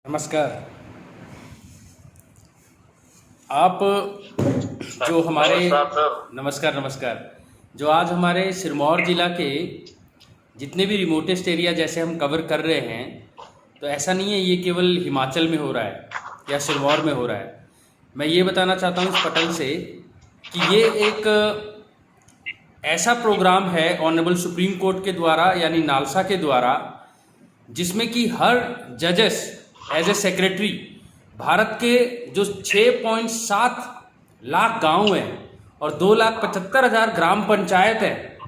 नमस्कार। आप जो हमारे नमस्कार सर। नमस्कार। जो आज हमारे सिरमौर ज़िला के जितने भी रिमोटेस्ट एरिया जैसे हम कवर कर रहे हैं, तो ऐसा नहीं है ये केवल हिमाचल में हो रहा है या सिरमौर में हो रहा है। मैं ये बताना चाहता हूँ इस पटल से कि ये एक ऐसा प्रोग्राम है ऑनरेबल सुप्रीम कोर्ट के द्वारा यानी नालसा के द्वारा, जिसमें कि हर जजेस एज ए सेक्रेटरी भारत के जो 6.7 लाख गांव हैं और 2,75,000 ग्राम पंचायत है,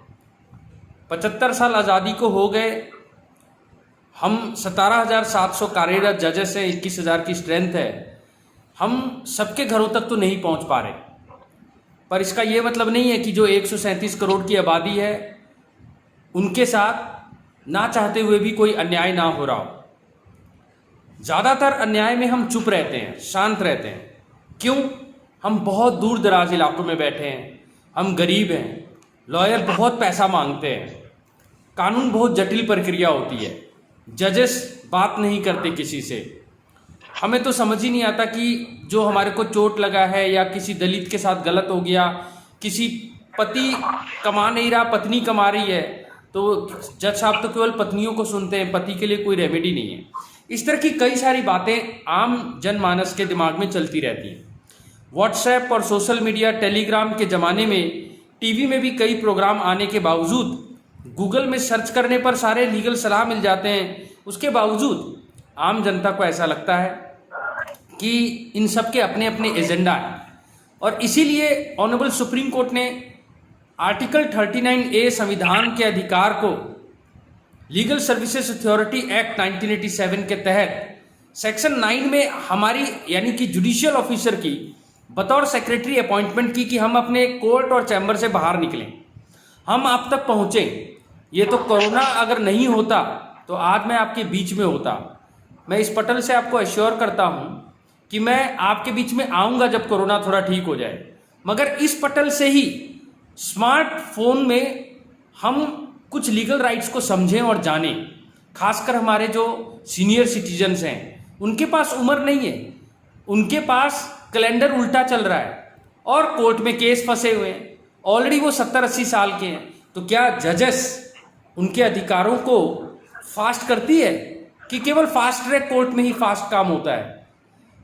75 साल आज़ादी को हो गए, हम 17,700 कार्यरत जजेस हैं, 21,000 की स्ट्रेंथ है। हम सबके घरों तक तो नहीं पहुंच पा रहे, पर इसका ये मतलब नहीं है कि जो 137 करोड़ की आबादी है उनके साथ ना चाहते हुए भी कोई अन्याय ना हो रहा हो। ज़्यादातर अन्याय में हम चुप रहते हैं, शांत रहते हैं। क्यों? हम बहुत दूर दराज इलाकों में बैठे हैं, हम गरीब हैं, लॉयर बहुत पैसा मांगते हैं, कानून बहुत जटिल प्रक्रिया होती है, जजेस बात नहीं करते किसी से। हमें तो समझ ही नहीं आता कि जो हमारे को चोट लगा है या किसी दलित के साथ गलत हो गया, किसी पति कमा नहीं रहा, पत्नी कमा रही है, तो जज साहब तो केवल पत्नियों को सुनते हैं, पति के लिए कोई रेमेडी नहीं है। इस तरह की कई सारी बातें आम जनमानस के दिमाग में चलती रहती हैं। व्हाट्सएप और सोशल मीडिया, टेलीग्राम के ज़माने में टीवी में भी कई प्रोग्राम आने के बावजूद, गूगल में सर्च करने पर सारे लीगल सलाह मिल जाते हैं, उसके बावजूद आम जनता को ऐसा लगता है कि इन सब के अपने अपने एजेंडा हैं। और इसीलिए ऑनरेबल सुप्रीम कोर्ट ने आर्टिकल 39A संविधान के अधिकार को लीगल सर्विसेज अथॉरिटी एक्ट 1987 के तहत सेक्शन 9 में हमारी यानी कि जुडिशियल ऑफिसर की बतौर सेक्रेटरी अपॉइंटमेंट की कि हम अपने कोर्ट और चैम्बर से बाहर निकलें, हम आप तक पहुँचें। ये तो कोरोना अगर नहीं होता तो आज मैं आपके बीच में होता। मैं इस पटल से आपको एश्योर करता हूँ कि मैं आपके बीच में आऊँगा जब कोरोना थोड़ा ठीक हो जाए, मगर इस पटल से ही स्मार्टफोन में हम कुछ लीगल राइट्स को समझें और जानें। खासकर हमारे जो सीनियर सिटीजन्स हैं, उनके पास उम्र नहीं है, उनके पास कैलेंडर उल्टा चल रहा है और कोर्ट में केस फंसे हुए हैं, ऑलरेडी वो 70-80 साल के हैं। तो क्या जजेस उनके अधिकारों को फास्ट करती है कि केवल फास्ट ट्रैक कोर्ट में ही फास्ट काम होता है?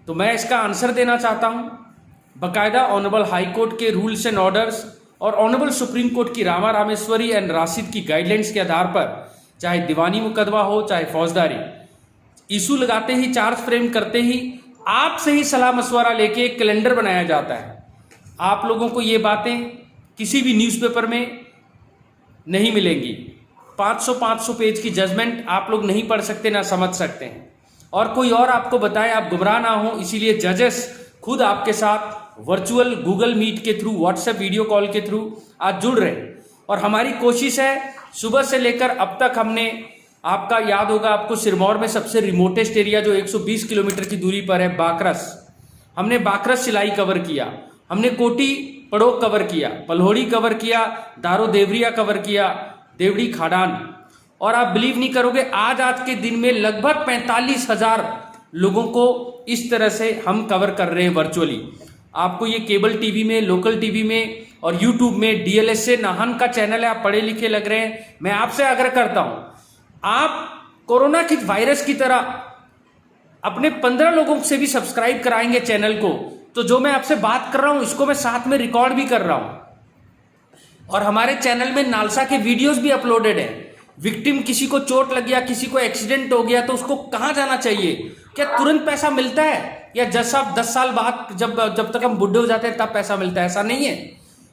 तो मैं इसका आंसर देना चाहता हूँ। बाकायदा ऑनरेबल हाई कोर्ट के रूल्स एंड ऑर्डर्स और ऑनरेबल सुप्रीम कोर्ट की रामा रामेश्वरी एंड राशिद की गाइडलाइंस के आधार पर, चाहे दीवानी मुकदमा हो चाहे फौजदारी, इशू लगाते ही, चार्ज फ्रेम करते ही आपसे ही सलाह मशवरा लेके एक कैलेंडर बनाया जाता है। आप लोगों को ये बातें किसी भी न्यूज़पेपर में नहीं मिलेंगी। 500 पेज की जजमेंट आप लोग नहीं पढ़ सकते, ना समझ सकते हैं, और कोई और आपको बताए आप गुमराह ना हो। इसीलिए जजेस खुद आपके साथ वर्चुअल गूगल मीट के थ्रू, व्हाट्सएप वीडियो कॉल के थ्रू आज जुड़ रहे हैं। और हमारी कोशिश है, सुबह से लेकर अब तक हमने, आपका याद होगा, आपको सिरमौर में सबसे रिमोटेस्ट एरिया जो 120 किलोमीटर की दूरी पर है, बाकरस, हमने बाकरस सिलाई कवर किया, हमने कोटी पड़ोक कवर किया, पलहोड़ी कवर किया, दारो देवरिया कवर किया, देवड़ी खाडान। और आप बिलीव नहीं करोगे, आज के दिन में लगभग 45,000 लोगों को इस तरह से हम कवर कर रहे हैं वर्चुअली। आपको ये केबल टीवी में, लोकल टीवी में और यूट्यूब में DLSA नाहन का चैनल है, आप पढ़े लिखे लग रहे हैं। मैं आपसे आग्रह करता हूं, आप कोरोना की वायरस की तरह अपने 15 लोगों से भी सब्सक्राइब कराएंगे चैनल को, तो जो मैं आपसे बात कर रहा हूं इसको मैं साथ में रिकॉर्ड भी कर रहा हूं। और हमारे चैनल में नालसा के वीडियोस भी अपलोडेड है। विक्टिम, किसी को चोट लग गया, किसी को एक्सीडेंट हो गया, तो उसको कहां जाना चाहिए? क्या तुरंत पैसा मिलता है या जज साहब 10 साल बाद जब तक हम बुढ़े हो जाते हैं तब पैसा मिलता है? ऐसा नहीं है।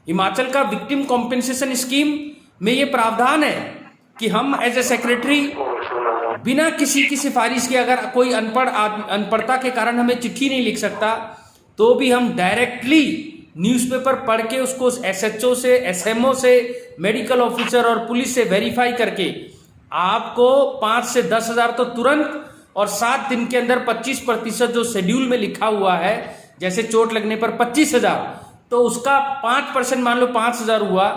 हिमाचल का विक्टिम कॉम्पेंसेशन स्कीम में ये प्रावधान है कि हम एज ए सेक्रेटरी बिना किसी की सिफारिश के, अगर कोई अनपढ़ता के कारण हमें चिट्ठी नहीं लिख सकता, तो भी हम डायरेक्टली न्यूज़पेपर पढ़ के उसको SHO से, SMO से, मेडिकल ऑफिसर और पुलिस से वेरीफाई करके आपको 5 से 10 हज़ार तो तुरंत, और 7 दिन के अंदर 25% जो शेड्यूल में लिखा हुआ है, जैसे चोट लगने पर 25,000, तो उसका 5% मान लो 5,000 हुआ,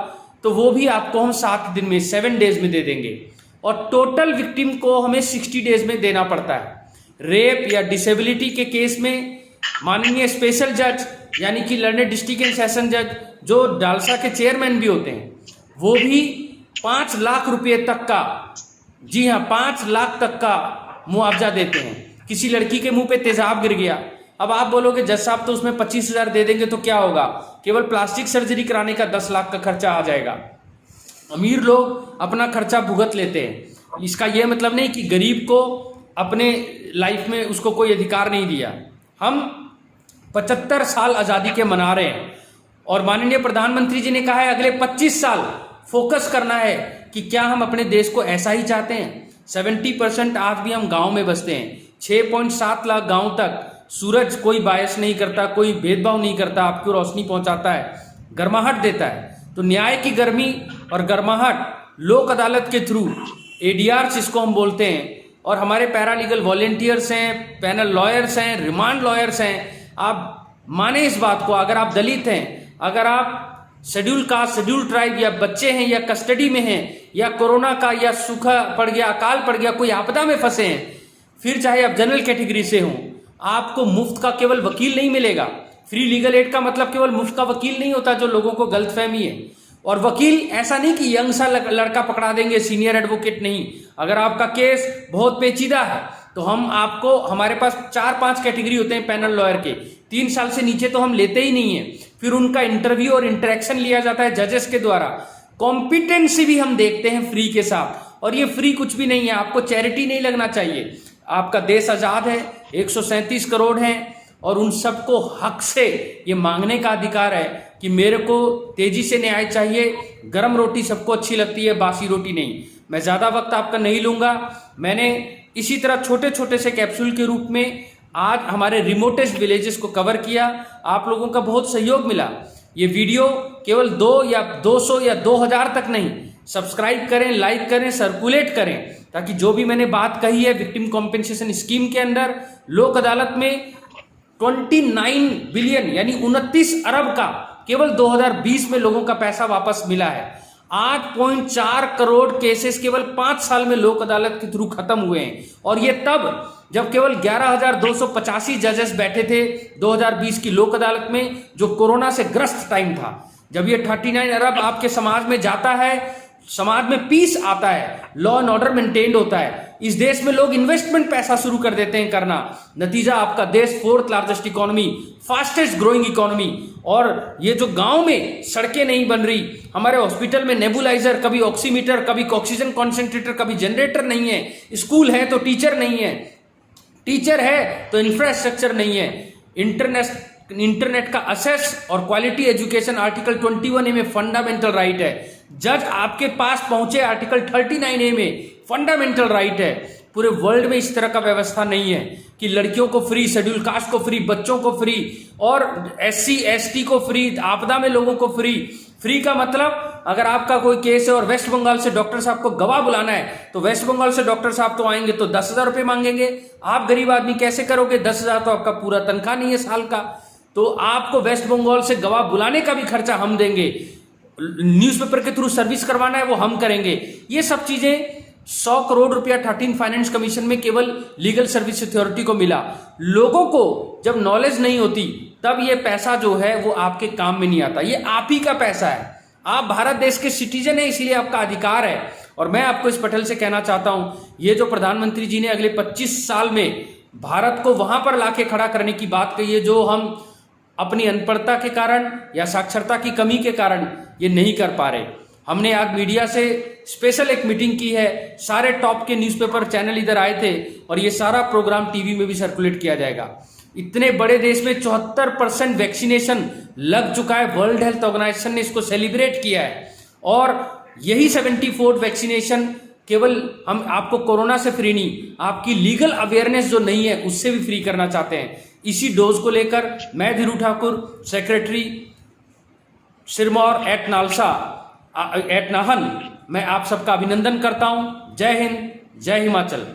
तो वो भी आपको हम 7 दिन में, 7 डेज में दे देंगे। और टोटल विक्टिम को हमें 60 डेज में देना पड़ता है। रेप या डिसेबिलिटी के केस में माननीय स्पेशल जज यानी कि लर्नेड डिस्ट्रिक्ट एंड सेशन जज जो डालसा के चेयरमैन भी होते हैं, वो भी 5 लाख रुपए तक का, जी हाँ 5 लाख तक का मुआवजा देते हैं। किसी लड़की के मुंह पे तेजाब गिर गया, अब आप बोलोगे जज साहब तो उसमें 25,000 दे देंगे तो क्या होगा, केवल प्लास्टिक सर्जरी कराने का 10 लाख का खर्चा आ जाएगा। अमीर लोग अपना खर्चा भुगत लेते हैं। इसका यह मतलब नहीं कि गरीब को अपने लाइफ में उसको कोई अधिकार नहीं दिया। हम 75 साल आज़ादी के मना रहे हैं और माननीय प्रधानमंत्री जी ने कहा है अगले 25 साल फोकस करना है कि क्या हम अपने देश को ऐसा ही चाहते हैं। 70% आज भी हम गांव में बसते हैं। 6.7 लाख गांव तक सूरज कोई बायस नहीं करता, कोई भेदभाव नहीं करता, आपको रोशनी पहुंचाता है, गर्माहट देता है। तो न्याय की गर्मी और गर्माहट लोक अदालत के थ्रू, एडीआर जिसको हम बोलते हैं, और हमारे पैरालीगल वॉलेंटियर्स हैं, पैनल लॉयर्स हैं, रिमांड लॉयर्स हैं। आप माने इस बात को, अगर आप दलित हैं, अगर आप शेड्यूल कास्ट, शेड्यूल ट्राइब या बच्चे हैं या कस्टडी में हैं या कोरोना का या सूखा पड़ गया, अकाल पड़ गया, कोई आपदा में फंसे हैं, फिर चाहे आप जनरल कैटेगरी से हों, आपको मुफ्त का केवल वकील नहीं मिलेगा। फ्री लीगल एड का मतलब केवल मुफ्त का वकील नहीं होता, जो लोगों को गलतफहमी है। और वकील ऐसा नहीं कि यंग सा लड़का पकड़ा देंगे, सीनियर एडवोकेट नहीं। अगर आपका केस बहुत पेचीदा है तो हम आपको, हमारे पास 4-5 कैटेगरी होते हैं पैनल लॉयर के, 3 साल से नीचे तो हम लेते ही नहीं है। फिर उनका इंटरव्यू और इंटरेक्शन लिया जाता है जजेस के द्वारा। कॉम्पिटेंसी भी हम देखते हैं फ्री के साथ, और ये फ्री कुछ भी नहीं है, आपको चैरिटी नहीं लगना चाहिए। आपका देश आजाद है, 137 करोड़ हैं, और उन सबको हक से ये मांगने का अधिकार है कि मेरे को तेजी से न्याय चाहिए। गरम रोटी सबको अच्छी लगती है, बासी रोटी नहीं। मैं ज्यादा वक्त आपका नहीं लूंगा। मैंने इसी तरह छोटे छोटे से कैप्सूल के रूप में आज हमारे रिमोटेस्ट विलेजेस को कवर किया। आप लोगों का बहुत सहयोग मिला। ये वीडियो केवल 2 या 200 या 2000 तक नहीं, सब्सक्राइब करें, लाइक करें, सर्कुलेट करें, ताकि जो भी मैंने बात कही है विक्टिम कॉम्पेंसेशन स्कीम के अंदर, लोक अदालत में 29 बिलियन यानी 29 अरब का केवल 2020 में लोगों का पैसा वापस मिला है। 8.4 करोड़ केसेस केवल 5 साल में लोक अदालत के थ्रू खत्म हुए हैं, और ये तब जब केवल 11,285 जजेस बैठे थे 2020 की लोक अदालत में, जो कोरोना से ग्रस्त टाइम था। जब ये 39 अरब आपके समाज में जाता है, समाज में पीस आता है, लॉ एंड ऑर्डर मेंटेन होता है, इस देश में लोग इन्वेस्टमेंट पैसा शुरू कर देते हैं करना। नतीजा आपका देश 4th largest economy, fastest growing economy. और ये जो गांव में सड़कें नहीं बन रही, हमारे हॉस्पिटल में नेबुलाइजर, कभी ऑक्सीमीटर, कभी ऑक्सीजन कॉन्सेंट्रेटर, कभी जनरेटर नहीं है। स्कूल है तो टीचर नहीं है, टीचर है तो इंफ्रास्ट्रक्चर नहीं है। इंटरनेट का असेस और क्वालिटी एजुकेशन आर्टिकल 21A में फंडामेंटल राइट है। जज आपके पास पहुंचे आर्टिकल 39A में फंडामेंटल राइट है। पूरे वर्ल्ड में इस तरह का व्यवस्था नहीं है कि लड़कियों को फ्री, शेड्यूल कास्ट को फ्री, बच्चों को फ्री, और SC ST को फ्री, आपदा में लोगों को फ्री। फ्री का मतलब अगर आपका कोई केस है और वेस्ट बंगाल से डॉक्टर साहब को गवाह बुलाना है, तो वेस्ट बंगाल से डॉक्टर साहब तो आएंगे तो 10,000 रुपये मांगेंगे। आप गरीब आदमी कैसे करोगे? 10,000 तो आपका पूरा तनख्वाह नहीं है साल का। तो आपको वेस्ट बंगाल से गवाह बुलाने का भी खर्चा हम देंगे। न्यूज़पेपर के थ्रू सर्विस करवाना है वो हम करेंगे। ये सब चीजें 100 करोड़ रुपया 13 फाइनेंस कमीशन में केवल लीगल सर्विस अथॉरिटी को मिला। लोगों को जब नॉलेज नहीं होती तब ये पैसा जो है वो आपके काम में नहीं आता। ये आप ही का पैसा है। आप भारत देश के सिटीजन है, इसलिए आपका अधिकार है। और मैं आपको इस पटल से कहना चाहता हूं, ये जो प्रधानमंत्री जी ने अगले 25 साल में भारत को वहां पर लाके खड़ा करने की बात कही है, जो हम अपनी अनपढ़ता के कारण या साक्षरता की कमी के कारण ये नहीं कर पा रहे। हमने आज मीडिया से स्पेशल एक मीटिंग की है। सारे टॉप के न्यूज़पेपर चैनल इधर आए थे और ये सारा प्रोग्राम टीवी में भी सर्कुलेट किया जाएगा। इतने बड़े देश में 74% वैक्सीनेशन लग चुका है। वर्ल्ड हेल्थ ऑर्गेनाइजेशन ने इसको सेलिब्रेट किया है। और यही 74 वैक्सीनेशन केवल हम आपको कोरोना से फ्री नहीं, आपकी लीगल अवेयरनेस जो नहीं है उससे भी फ्री करना चाहते हैं। इसी डोज को लेकर मैं Dhiru Thakur, secretary Sirmaur at NALSA at Nahan, मैं आप सबका अभिनंदन करता हूं। जय हिंद, जय हिमाचल।